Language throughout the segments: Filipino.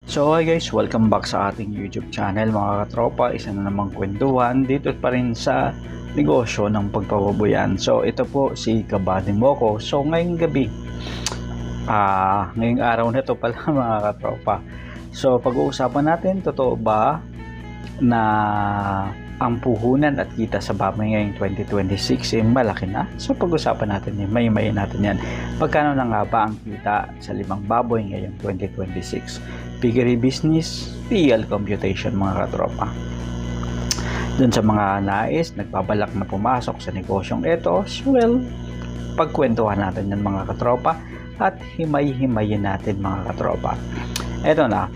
So hi guys, welcome back sa ating YouTube channel mga katropa. Isa na namang kwentuhan dito pa rin sa negosyo ng pagpapabuyan. So ito po si Kabady Moko. So ngayong gabi, ngayong araw na ito pala mga katropa. So pag-uusapan natin, totoo ba na ang puhunan at kita sa baboy ngayong 2026 malaki na? So pag-usapan natin yan, may natin yan. Pagkano na nga ba ang kita sa 5 baboy ngayong 2026? Piggery business, real computation mga katropa. Dun sa mga nais, nagbabalak na pumasok sa negosyong ito, well, pagkwentuhan natin yan mga katropa at himay-himayin natin mga katropa. Eto na.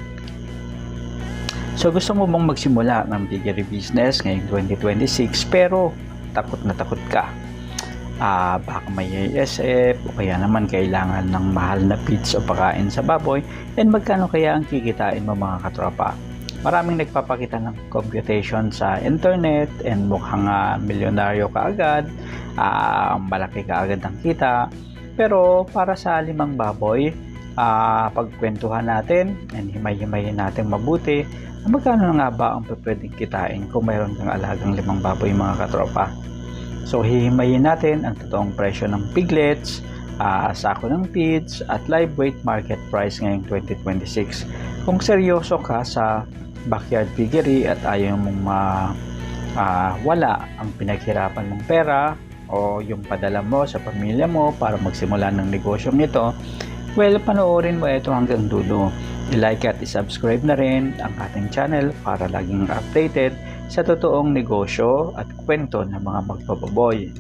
So gusto mo bang magsimula ng piggery business ngayong 2026 pero takot na takot ka? Baka may ASF o kaya naman kailangan ng mahal na feeds o pagkain sa baboy, and magkano kaya ang kikitain mo mga katropa? Maraming nagpapakita ng computation sa internet and mukhang milyonaryo ka agad, malaki ka agad ang kita, pero para sa 5 baboy, pagkwentuhan natin and himay-himayin natin mabuti, magkano nga ba ang pwedeng kitain kung mayroon kang alagang 5 baboy mga katropa? So hihimayin natin ang totoong presyo ng piglets, sako ng feeds at live weight market price ngayong 2026. Kung seryoso ka sa backyard piggery at ayaw mong wala ang pinaghirapan mong pera o yung padala mo sa pamilya mo para magsimula ng negosyong ito, well, panoorin mo ito hanggang dulo. I-like at i-subscribe na rin ang ating channel para laging updated sa totoong negosyo at kwento ng mga magpapaboy.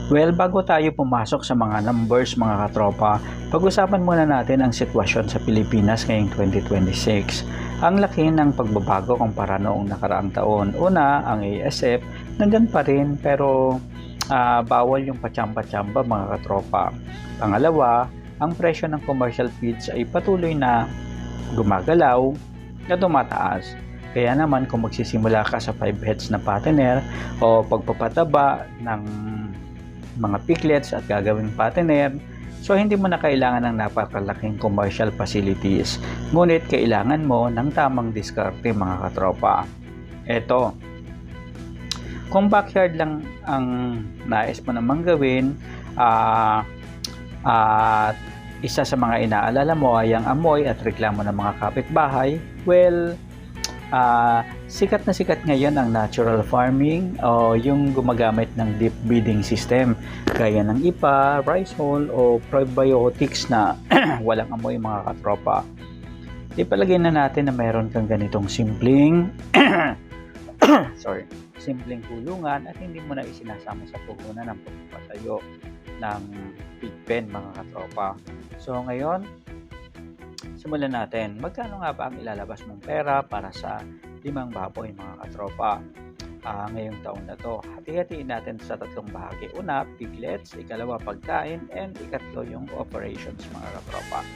Well, bago tayo pumasok sa mga numbers mga katropa, pag-usapan muna natin ang sitwasyon sa Pilipinas ngayong 2026. Ang laki ng pagbabago kumpara noong nakaraang taon. Una, ang ASF, nandyan pa rin pero bawal yung pachamba-chamba mga katropa. Pangalawa, ang presyo ng commercial feeds ay patuloy na gumagalaw na tumataas. Kaya naman kung magsisimula ka sa 5 heads na pattener o pagpapataba ng mga piglets at gagawing pattener, so hindi mo na kailangan ng napakalaking commercial facilities. Ngunit kailangan mo ng tamang diskarte mga katropa. Eto, kung backyard lang ang nais mo namang gawin, at isa sa mga inaalala mo ay ang amoy at reklamo ng mga kapitbahay, well, sikat na sikat ngayon ang natural farming o yung gumagamit ng deep breeding system gaya ng IPA, rice hull o probiotics na walang amoy mga katropa. Ipalagay na natin na mayroon kang ganitong simpleng simpleng kulungan at hindi mo na isinasama sa puhunan ng pagpapatayo ng pig pen mga katropa. So ngayon, simulan natin. Magkano nga ba ang ilalabas mong pera para sa 5 baboy mga katropa? Ngayong taon na to, hati-hatiin natin sa 3 bahagi. Una, piglets, ikalawa, pagkain, and ikatlo yung operations mga katropa.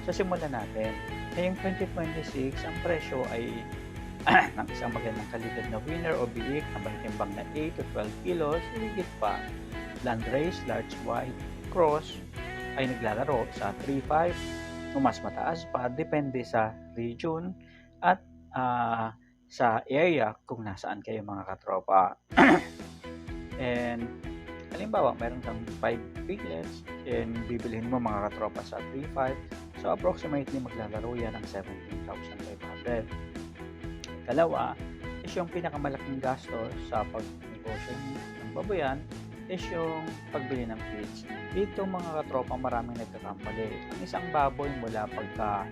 So simulan natin. Ngayong 2026, ang presyo ay ng isang magandang kalidad na winner o biik na may timbang na 8 to 12 kilos, higit pa. Landrace, large white, cross ay naglalaro sa 3-5 o mas mataas pa, depende sa region at sa area kung nasaan kayo mga katropa. And halimbawa, meron kang 5 piglets and bibilihin mo mga katropa sa 3-5, so approximately maglalaro yan ng 17,500. Kalawa is yung pinakamalaking gastos sa pagnegosyo ng baboyan is yung pagbili ng feeds. Dito mga katropa, maraming nagkakamali. Ang isang baboy mula pagka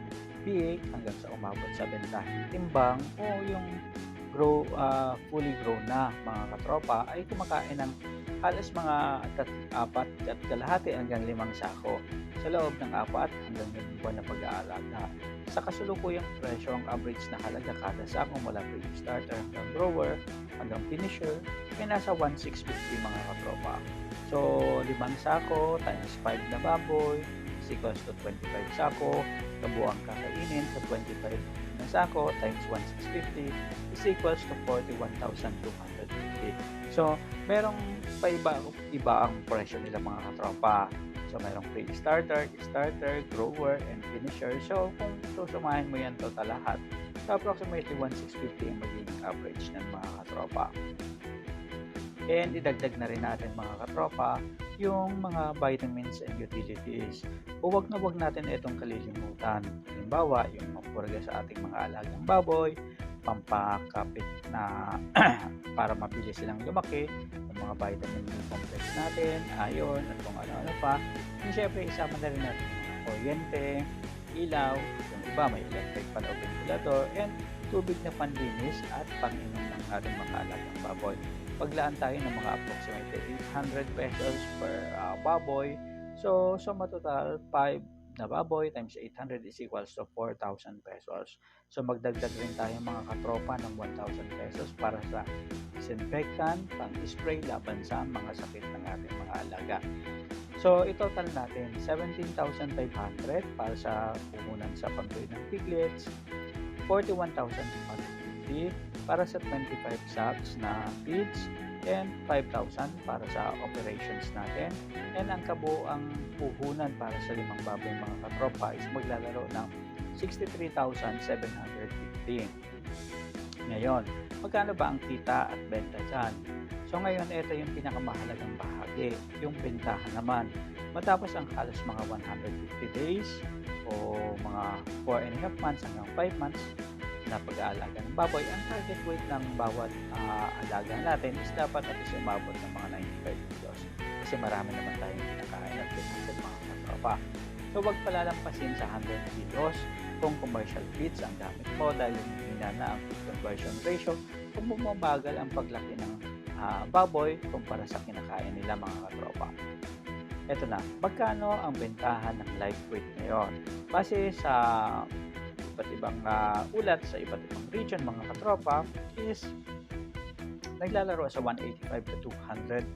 biik hanggang sa umabot sa bentaheng timbang o yung fully grown na mga katropa ay kumakain ng halos mga 4.5 hanggang 5 sako sa loob ng 4 hanggang 5 buwan na pag-aalaga. Sa kasulukuyang presyo, ang average na halaga kada sako mula pre-starter hanggang grower hanggang finisher ay nasa 1,650 mga katropa. So 5 sako times 5 na baboy is equals to 25 sako. Kabuang kakainin sa 25 na sako times 1,650 is equals to 41,250. So merong iba ang presyo nila mga katropa. So, mayroong pre-starter, starter, grower, and finisher. So, kung susumahin mo yan total lahat, so approximately 1,650 ang magiging average ng mga katropa. And idagdag na rin natin mga katropa yung mga vitamins and utilities. Huwag na huwag natin itong kalilimutan. Halimbawa, yung pampurga sa ating mga alagang baboy, pampakapit na para mabilis silang lumaki, yung mga vitamin B complex natin, iron, at kung ano-ano pa. And syempre, isama na rin natin yung kuryente, ilaw, yung iba may electric fan o ventilator, and tubig na panlinis at pang-inom ng ating mga alagang baboy. Paglaan tayo ng mga approximately 800 pesos per baboy. So matotal 5 na baboy times 800 is equals to 4,000 pesos. So magdagdag rin tayo mga katropa ng 1,000 pesos para sa disinfectant, pang-spray laban sa mga sakit ng ating mga alaga. So itotal natin 17,500 para sa puhunan sa pagtuloy ng piglets, 41,250 para sa 25 sacks na feeds, and 5,000 para sa operations natin. And ang kabuang puhunan para sa 5 baboy mga katropa is maglalaro ng 63,750. Ngayon, magkano ba ang kita at benta dyan? So ngayon, ito yung pinakamahalagang bahagi, yung bentahan naman. Matapos ang halos mga 150 days o mga 4.5 months hanggang 5 months na pag-aalaga ng baboy, ang target weight ng bawat alaga natin is dapat at least umabot ng mga 95 kilos. Kasi marami naman tayong pinakain at pinakain mga katropa. So wag palalampasin sa 100 kilos kung commercial feeds ang gamit mo dahil hina na ang feed conversion ratio kung bumabagal ang paglaki ng baboy kumpara sa kinakain nila mga katropa. Ito na, magkano ang bentahan ng live weight ngayon? Base sa iba't ibang ulat sa iba't ibang region mga katropa is naglalaro sa 185 to 200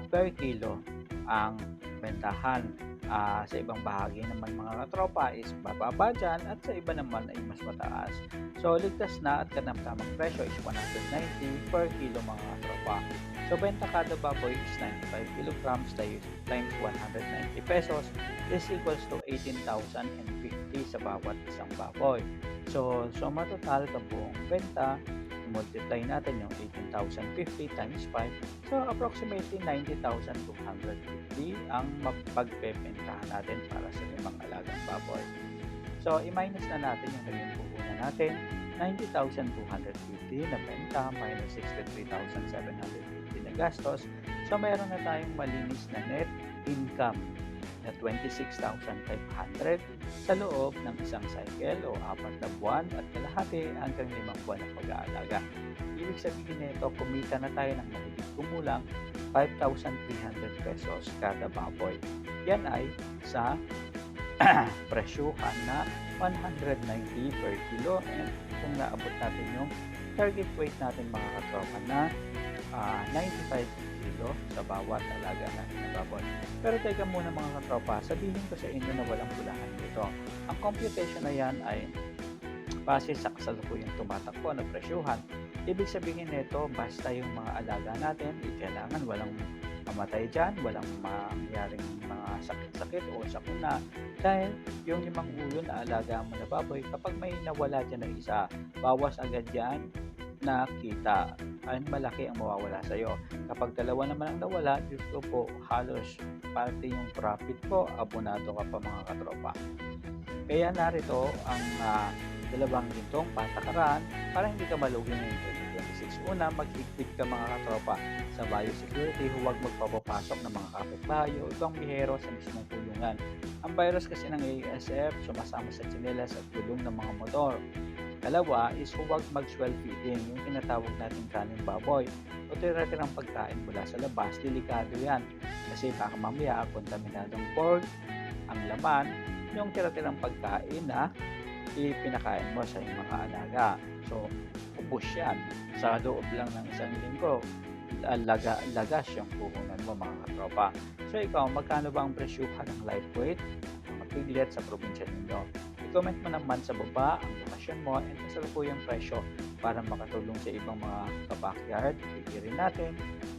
per kilo ang bentahan. Sa ibang bahagi naman mga katropa is bababa dyan at sa iba naman ay mas mataas. So ligtas na at kanamtamang presyo is 190 per kilo mga katropa. So benta kada baboy is 95 kilograms times 190 pesos is equals to 18,050 sa bawat isang baboy. So matotal kabuong benta, multiply natin yung 18,050 times 5. So approximately 90,250 ang mapagpepentahan natin para sa 5 alagang baboy. So i-minus na natin yung naging puhunan natin, 90,250 na benta minus 63,750 na gastos. So mayroon na tayong malinis na net income na 26,500 sa loob ng isang cycle o 4 na buwan at kalahati hanggang 5 buwan na pag-aalaga. Ibig sabihin nito, kumita na tayo ng mahigit kumulang 5,300 pesos kada baboy. Yan ay sa presyuhan na 190 per kilo, and kung naabot natin yung target weight natin mga katropa na 95 kilo sa bawat alaga natin na baboy. Pero teka muna mga katropa, sabihin ko sa inyo na walang bulahan dito. Ang computation na yan ay base sa kasalukuyang tumatakbo na presyuhan. Ibig sabihin nito, basta yung mga alaga natin, kailangan walang mamatay dyan, walang mangyaring mga sakit-sakit o sakuna, dahil yung 5 ulo na alaga mo na baboy, kapag may nawala dyan na isa, bawas agad yan na kita, ay malaki ang mawawala sa iyo. Kapag 2 naman ang nawala, Diyos ko po, halos pati yung profit ko, abonado ka pa mga katropa. Kaya narito ang 2 gintong patakaran para hindi ka malugi ngayong 2026. Una, mag-higpit ka mga katropa sa biosecurity, huwag magpapapasok ng mga kapitbahay o ibang bihero sa mismong kulungan. Ang virus kasi ng ASF sumasama sa tsinelas at gulong ng mga motor. Dalawa is huwag mag-swell feeding, yung tinatawag natin kanin baboy o tira-tirang pagkain mula sa labas. Delikado yan kasi baka mamaya kontaminadong pork ang laman yung tira-tirang pagkain na ipinakain mo sa iyong mga alaga. So ubos yan sa loob lang ng isang linggo, lagas yung puhunan mo mga katropa. So ikaw, magkano ba ang presyuhan ng live weight mga piglet sa probinsya ninyo? I-comment mo naman sa baba ang lokasyon mo at kasalukuyang presyo para makatulong sa ibang mga ka-backyard. Pigirin natin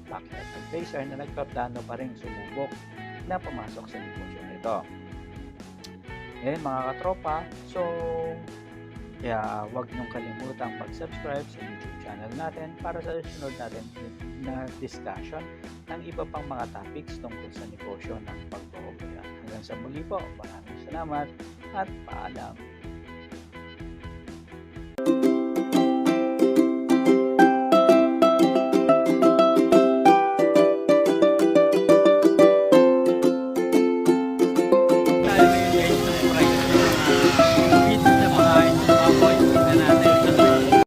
backyard advisor na nagpaplano pa rin sumubok na pumasok sa negosyo nito. Ngayon mga katropa, so kaya huwag niyong kalimutang mag-subscribe sa YouTube channel natin para sa susunod natin na discussion ng iba pang mga topics tungkol sa negosyo ng pagbo-opera. Hanggang sa muli po, maraming salamat at paalam.